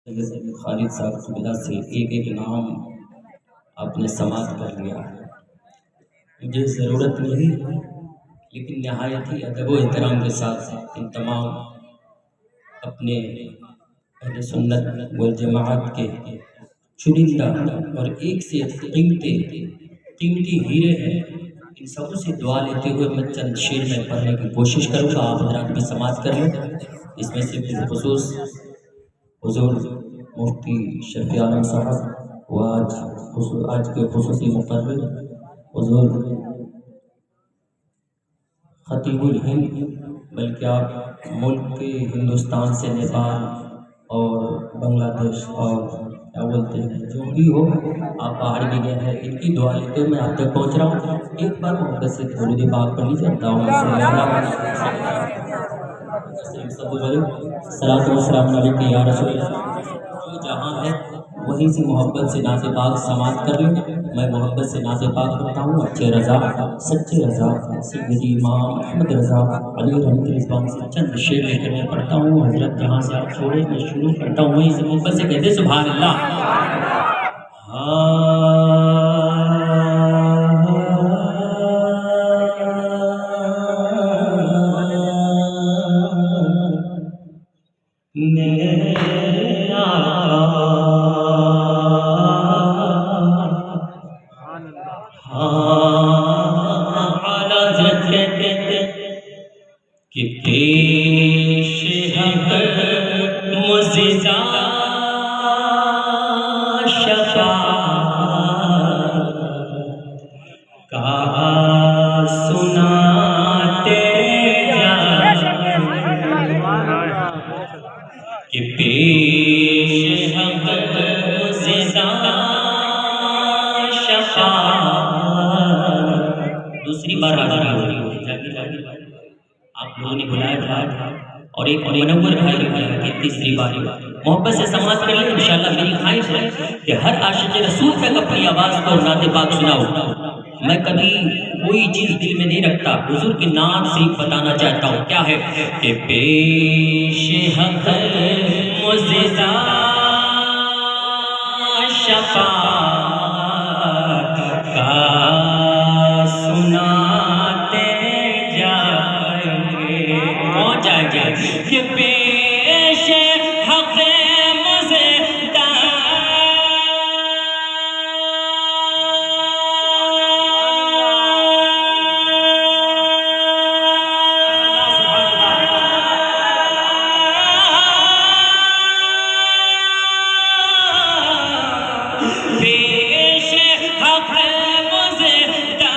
سید خالد صاحب قبلہ سے ایک ایک نام آپ نے سماعت کر لیا ہے. مجھے ضرورت نہیں لیکن نہایت ہی ادب و احترام کے ساتھ ان تمام اپنے اہل سنت والجماعت کے چنندہ اور ایک سے قیمتی ہیرے ہیں، ان سب سے دعا لیتے ہوئے میں چند شعر میں پڑھنے کی کوشش کروں گا. آپ حضرات بھی سماعت کر لیں. اس میں سے بالخصوص حضور مفتی شفیع عالم صاحب و آج کے خصوصی مقرر حضور خطیب الہند، بلکہ آپ ملک کے ہندوستان سے نیپال اور بنگلہ دیش اور کیا بولتے ہیں جو بھی ہو، آپ باہر بھی گئے ہیں، ان کی دعا لیتے ہوئے میں آپ تک پہنچ رہا ہوں. ایک بار محبت سے درود پاک پڑھ لیجیے. صلاۃ و سلام علیک یا رسول اللہ. جو جہاں ہے وہیں سے محبت سے نعت پاک سماعت کر لیں. میں محبت سے نعت پاک پڑھتا ہوں. اچھے رضا سچے رضا سیدی امام احمد رضا علی رحمۃ اللہ سے چند شعر لے کر میں پڑھتا ہوں. حضرت جہاں سے آپ چھوڑے میں شروع کرتا ہوں وہیں سے محبت سے کہتے سبحان اللہ. کہ پیش حق مزدہ شفاعت کا سناتے جائیں، کہ پیش حق مزدہ شفاعت. دوسری بار حاضر ہو رہی ہو آپ لوگوں نے بلایا اور ایک منور بھائی لکھا کہ تیسری بار محبت سے سماعت کر لیں. انشاءاللہ میری خواہش ہے کہ ہر عاشق رسول تک اپنی آواز کو نعت پاک سناؤ. میں کبھی کوئی چیز دل میں نہیں رکھتا، حضور کی نعت سے بتانا چاہتا ہوں. کیا ہے کہ پیش حق مزدہ شفاعت کا کہ پیش حق مزدہ پیش حق مزدہ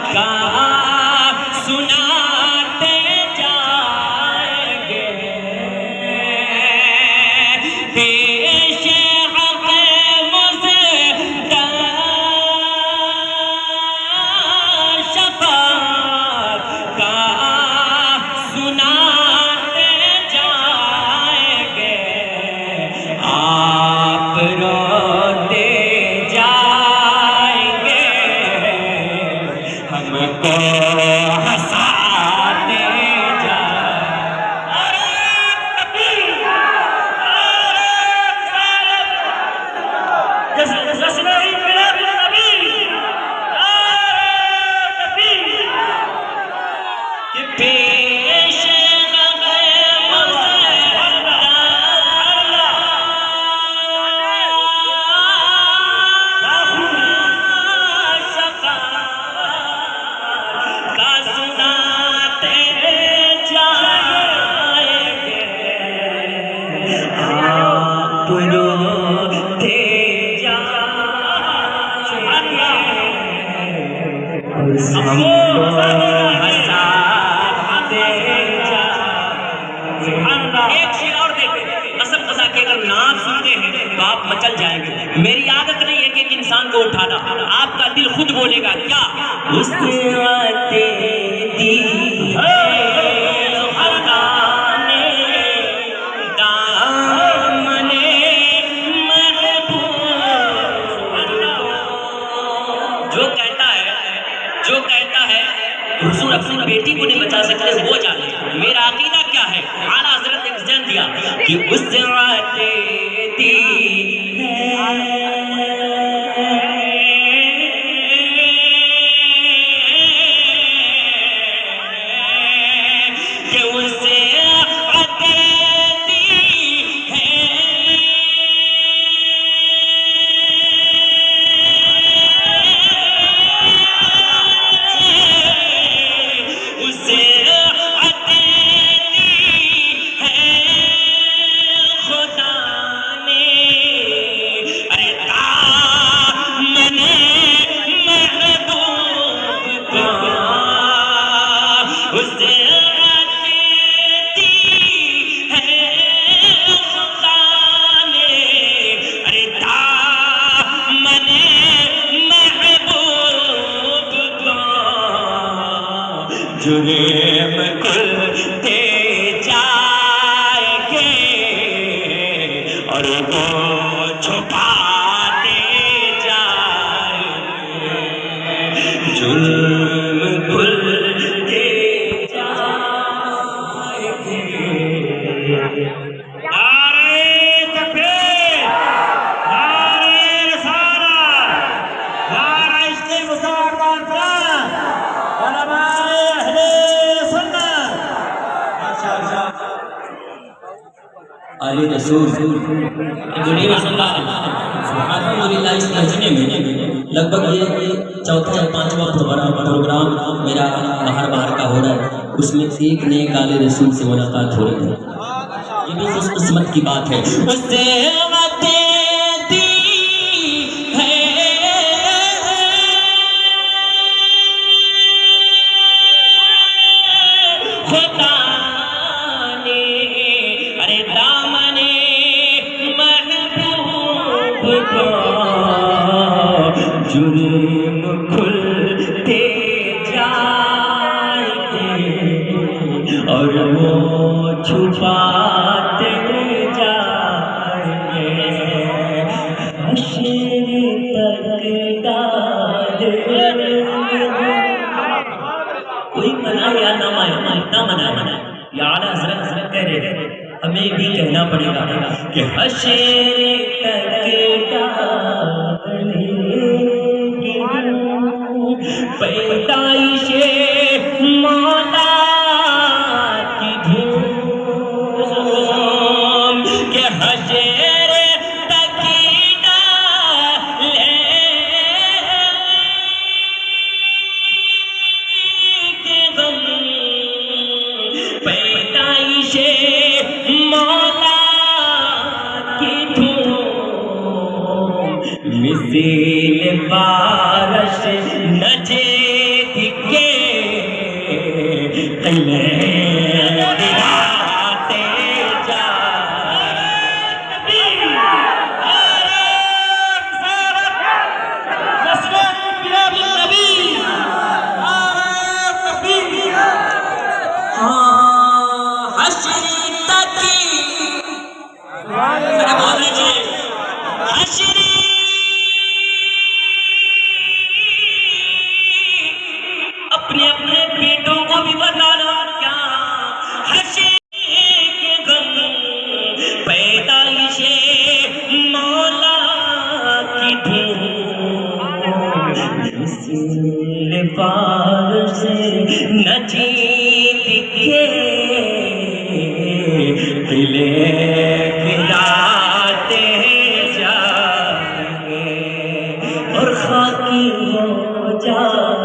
شفاعت سناتے جائیں گے. پیش حق مزدہ شفاعت کا سناتے جائیں گے. آپ روتے جائیں گے، ہم کو ہنساتے پیش ایک شعر اور دیکھیں. قسم خدا کہ اگر نام سنتے ہیں تو آپ مچل جائیں گے. میری عادت نہیں ہے کہ ایک انسان کو اٹھانا، آپ کا دل خود بولے گا. کیا اس نے دی جو کہتا ہے حضور اپنی بیٹی کو نہیں بچا سکتے وہ جانے. میرا عقیدہ کیا ہے؟ اعلیٰ حضرت ایک ذہن دیا کہ اس رات دی جرم کھلتے جائیں گے اور وہ چھپاتے جائیں گے. جرم کھلتے جائیں گے. نعرہ تکبیر، نعرہ رسالت، نعرہ عشق مصطفیٰ قرآن، علماء اہل سنت. علی رسول دنیا میں الحمدللہ اس مہینے میں لگ بھگ یہ چوتھا یا پانچواں پروگرام میرا باہر کا ہو رہا ہے. اس میں ایک نئے کالے رسول سے ملاقات ہو رہی ہے. یہ بھی خوش قسمت کی بات ہے. جرم کھلتے جائیں گے اور وہ چھپاتے جائیں گے. حشر تک کوئی منائے یا نہ منائے یا اعلیٰ حضرت کہہ رہے ہیں ہمیں بھی کہنا پڑے گا کہ حشر تک پیدائش مولا کی دھوم کہ حشر تک ڈالے کے غم. پیدائش مولا کی دھوم مثل بارش نجے دکھے گراتے اپنے اپنے بیٹوں کو بھی بتانا کیا حشر کے غم. پیدائش مولا کی دھوم مثل بارش نجی دکھے قلعے گراتے جائیں گے اور خاکی ہو جائیں.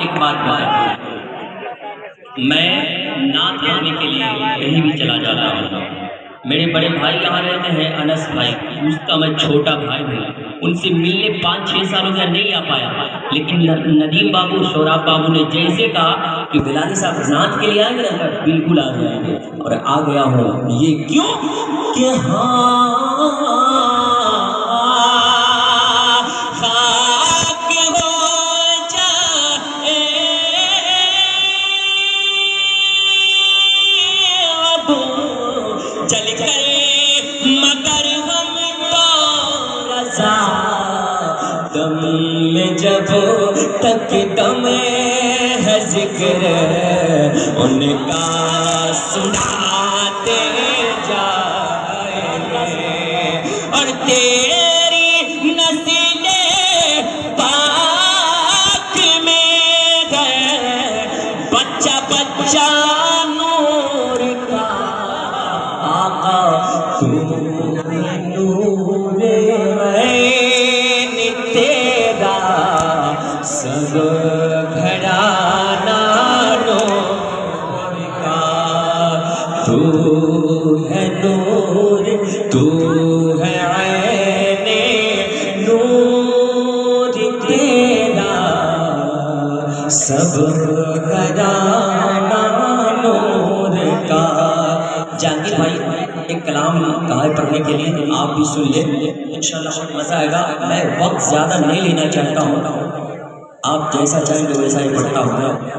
ایک بات میں نعت پڑھنے کے لیے کہیں بھی چلا جاتا ہوں. میرے بڑے بھائی یہاں رہتے ہیں انس بھائی، اس کا میں چھوٹا بھائی ہوں. ان سے ملنے 5-6 سال ہو گیا نہیں آ پایا، لیکن ندیم بابو شوراب بابو نے جیسے کہا کہ بلانی صاحب نعت کے لیے آئیں گے نا، بالکل آ جائیں گے، اور آ گیا ہوں۔ یہ کیوں کہ چل کر مگر ہم تو رضا دم میں جب تک دم ہے ذکر ان کا سناتے جائیں گے، اور تیری نسل پاک میں ہے بچہ بچہ نور کا آقا، تو نور عین تیرا سب گھرانہ نور کا، تو ہے نور، تو ہے عین نور تیرا سب گھرانہ نور کا۔ جہانگیر بھائی ایک کلام کہا ہے پڑھنے کے لیے، آپ بھی سن لیں، انشاءاللہ بہت مزہ آئے گا۔ میں وقت زیادہ نہیں لینا چاہتا ہوں، آپ جیسا چاہیں گے ویسا ہی پڑھتا ہوں۔